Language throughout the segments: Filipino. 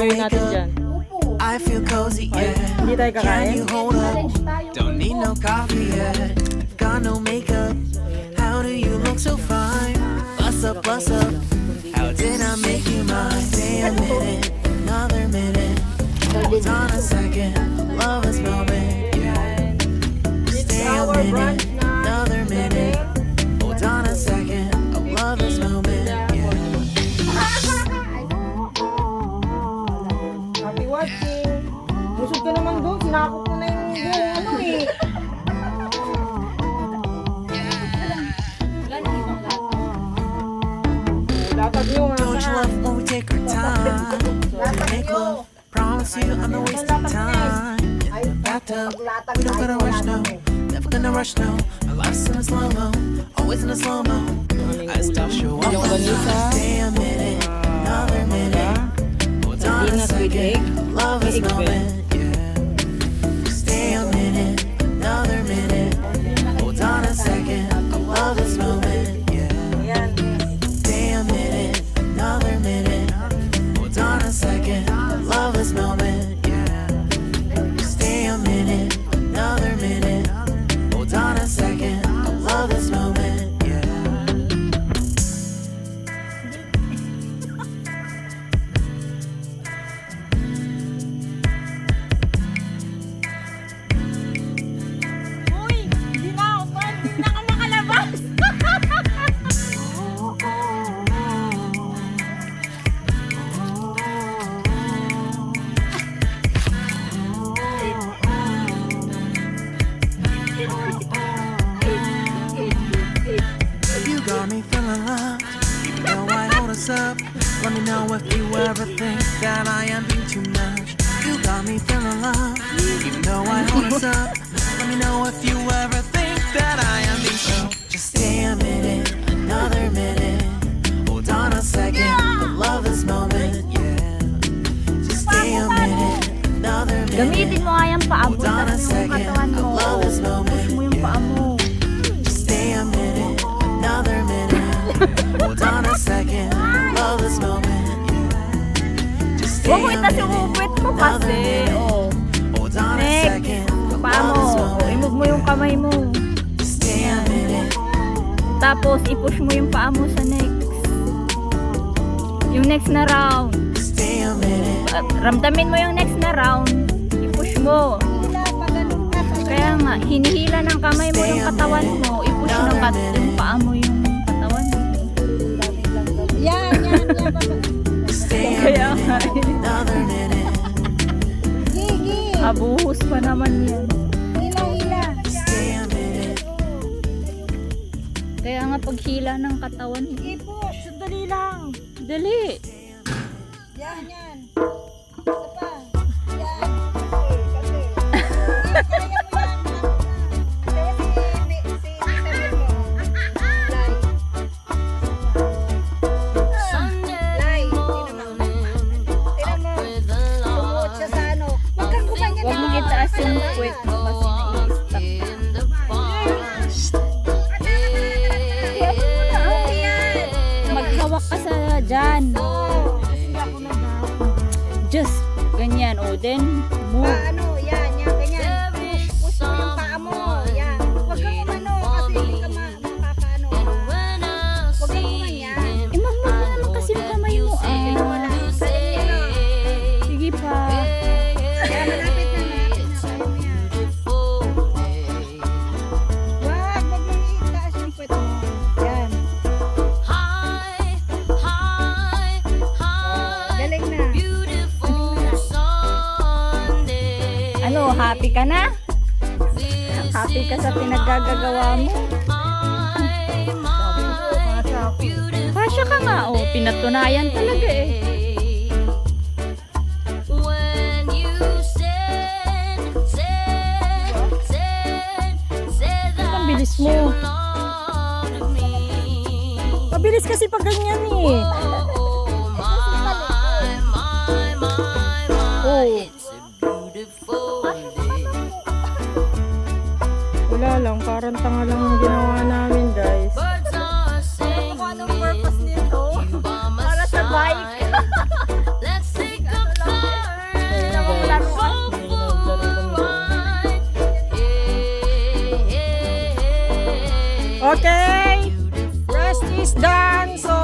gagawin natin dyan? I feel cozy, Ay, yeah. hindi tayo Can kakain? you hold up? Don't need no coffee yet. Got no makeup. How do you look so fine? Bust up, bust up. How did I make you mine? Stay a minute, another minute. Hold on a second. Love this moment, yeah. Stay a minute, another minute. Hold on a second. I love this moment, yeah. Happy watching! Busog ka naman doon, sinakop ko na yung ano eh. Latag nyo nga Don't you love when we take our time? Make love, promise you I'm not wasting time. In the bathtub, we don't gotta rush, no. Never gonna rush, no. Our life's in a slow-mo, always in a slow-mo. I still show up on time. Stay a minute, another minute. Hold on a second, love this moment, yeah. Stay a minute, another minute. Hold on a second, I love this moment, yeah. Stay a minute, another minute. Hold on a second, I love this moment, yeah. Stay a minute, another minute. Hold on a second, I love this moment, yeah. Uy, hindi na ako makalabas. You got me feeling loved, even though I hold us up. Let me know if you ever think that I am being too much. You got me feeling loved, even though I hold us up. Let me know if you ever think that I am being so. Just stay a minute, another minute. Hold on a second, I love this moment, yeah. Just stay a minute, another minute. Gamitin mo nga yung paa mo, Hold on a tapos yung second, katawan I mo. love this moment, Push mo yung paa mo. Just stay a minute, another minute. Hold on a second, love this moment, yeah. Just stay Huwag mo a itaas yung minute, upit mo another kasi. minute. Oh. Hold on a Next, second, paa mo. love this Oh, moment. i-move mo yung kamay mo. Just stay a minute. Tapos i-push mo yung paa mo sa next. Yung next na round. Stay a minute. Ramdamin mo yung next na round. I-push mo. Kaya nga, hinihila ng kamay mo yung katawan mo. I-push ng yung paa mo yung katawan mo. Yan. Stay a Kaya nga, minute, another minute. Gigi. abuhos pa naman yan. Hila. Stay a minute. Kaya nga paghila ng katawan mo. I-push. Sandali lang. Dali. Yan. Isa pa. Yan. Kasi. Kaya mo yan. Kaya si vitamin mo. Lai. Tinan mo. Tumuot siya sa ano. Huwag kang kumain Huwag mong itaas yung puwet mo kasi nai-stuck. Maghawak ka sa dyan. Just ganyan. O, then move. Paano? Yan, ganyan. Push mo yung paa mo. Yan. Huwag kang umano kasi hindi ka makakaano. Huwag kang umanyan. Eh, mag-move mo naman kasi yung kamay mo. Sige pa. Kaya malapit na. Kaya mo yan. Wag mong itaas yung puwet mo. Yan. Galing na. Ano, happy ka na? Happy ka sa pinaggagawa mo? Pasya ka nga, oh. Pinatunayan talaga eh. Ang bilis mo. Mabilis kasi pag ganyan eh. Oh. Wala lang, parang tanga lang ang ginawa namin, guys. Kung anong purpose nito? Para sa bike. Okay, rest is done. So,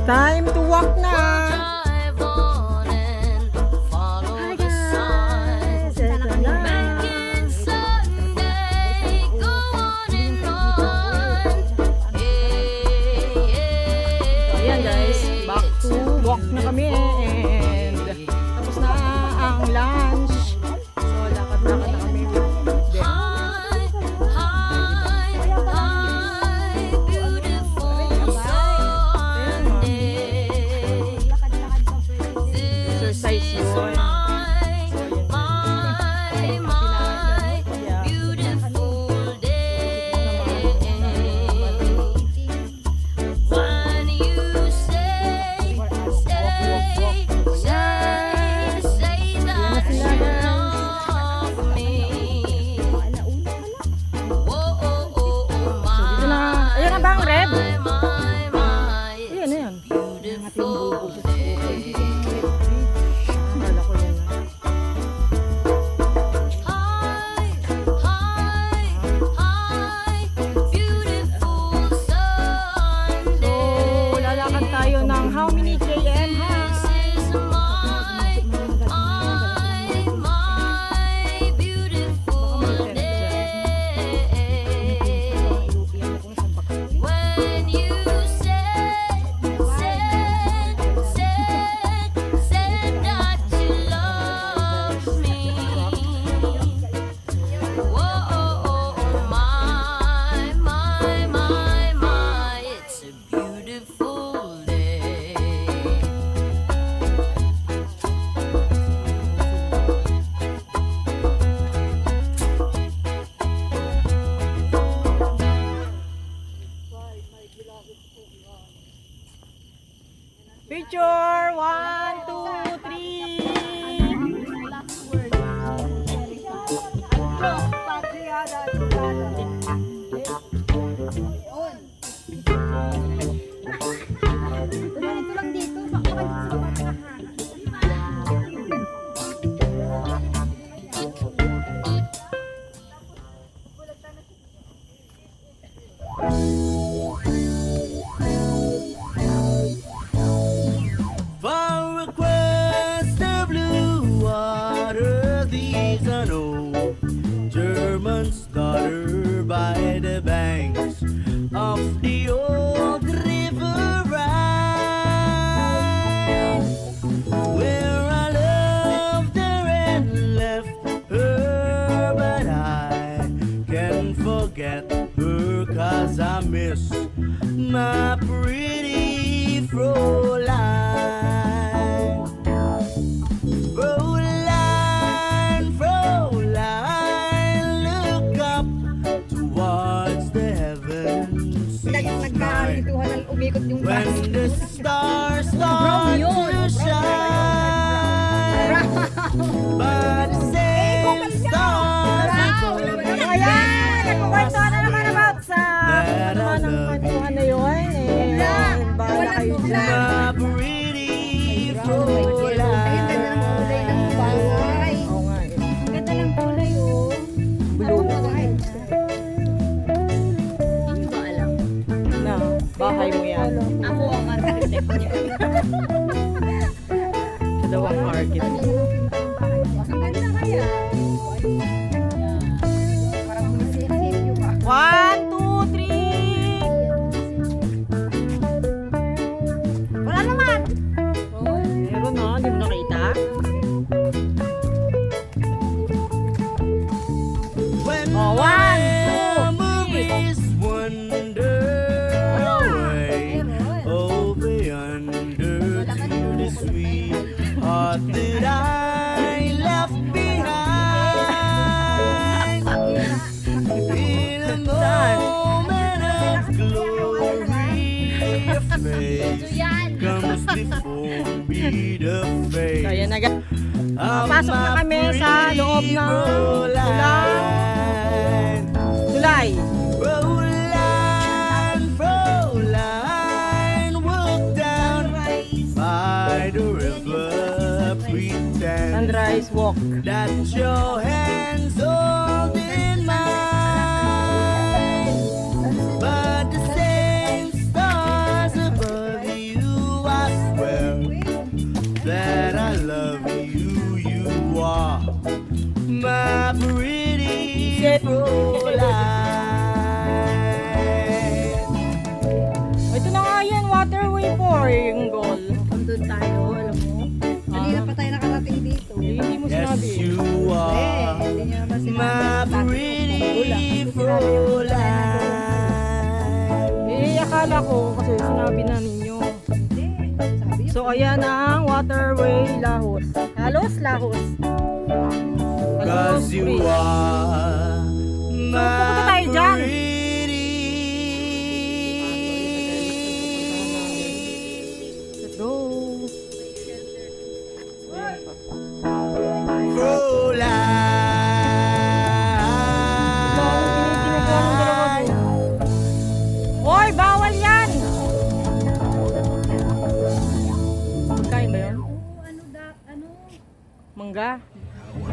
time to walk na. Drive on and follow the signs. Making Sunday go on and on. Ayan guys, back to walk na kami and tapos na ang lunch. So, lakad-lakad na kami with them. High, high, high, beautiful Sunday. Exercise This is yun. my beautiful day. When you say that you love me. Dito na. Ayan na ba ang red? My, Ayan na yan. beautiful day. Akala ko yan. High, high, high, beautiful Sunday. So, lalakad tayo ng how many km ha? This is my beautiful day. When you said that you love me. Whoa, my, it's a beautiful day. Picture! 1, 2, 3! Ito lang dito. Baka Far across the blue water, these an old German starter by the banks of the old river Rhine, where I loved her and left her, but I can't forget her 'cause I miss my pretty Fräulein. Fräulein, Fräulein, look up towards the heavens tonight. nagkakituhan ng umikot yung When the stars start to shine, but the same stars Ayan! Nagkukwentuhan na naman about sa that I ano naman ang love kwentuhan na yun. And bahala kayo dyan. my pretty Fräulein. Oo nga eh. Ganda ng kulay, oh. Blue. Hindi ko alam. Na, bahay mo yan. Ako ang architect niya. Dalawang architect. Ang ganda kaya. Parang munisipyo ba? 1, 2, 3! Wala naman! Meron na, hindi mo nakita. When Oh, 1, 2, 3! memories wander away over yonder to the sweetheart that I left behind. In a moment of glory, a face comes before me, the face. So, yan na guys. of Pasok na my kami sa loob pretty ng Fräulein. tulay. Fräulein, Fräulein, walk down by the river, pretend Sunrise walk. that your hands hold in mine. beautiful life. Ito na nga yan, waterway Punggol. Andun tayo, alam mo. Kanina pa tayo nakarating dito. Hindi mo Yes, sinabi. you are Hindi niya naman my sinabi. beautiful life. Eh, akala ko kasi sinabi na ninyo. Sabi So, ayan ang waterway Lahos. Lahos. Cause you Bridge. are pupunta tayo my dyan. Let's go. beautiful life. Hoy, bawal yan! Magkain ba yun? Mangga?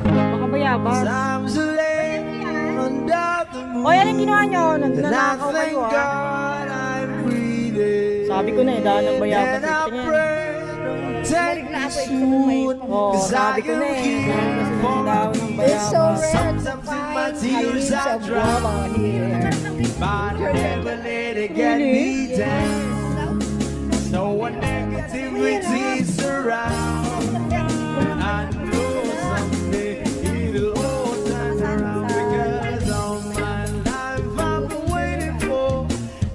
Baka bayabas. Times are late under the moon. Hoy, anong ginawa nyo? And I Nagnanakaw thank kayo ah. God I'm breathing. Sabi ko na eh, dahil ng bayabas. And I Tingin. pray don't take me soon. Oo, Cause I sabi ko am na eh. here Dahil kasi ng for daw ng It's so bayabas. rare to Sometimes in my find tears a I of drown. guava here. But I never let it get me down. No one negativity surround. I know someday it'll all turn around because all my life I've been waiting for,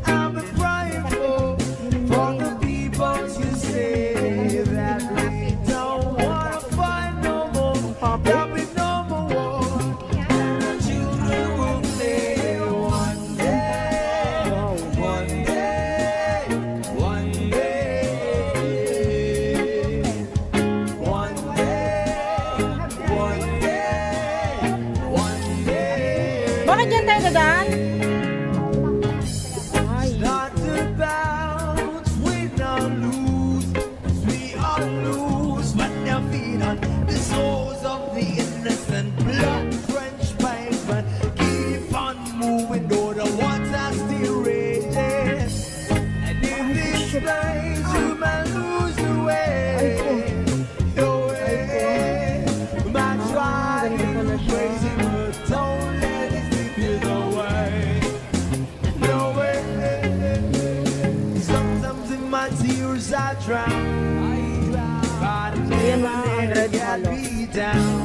I've been crying for the people to say that we don't wanna fight no more, there'll be no more war. Children will play one day, one day, one day, one day, one day. Bakit dyan tayo dadaan? Ay. Not about we don't lose, we all lose, but defeat on the souls of the innocent, blood drenched pavement. Keep on moving, though the water still raging. And in this place you might lose the way, your way. Might try to crazy, but don't let it slip you away. No way. Sometimes in my tears I drown. But I Ayan never na ang let red it get halo. me down.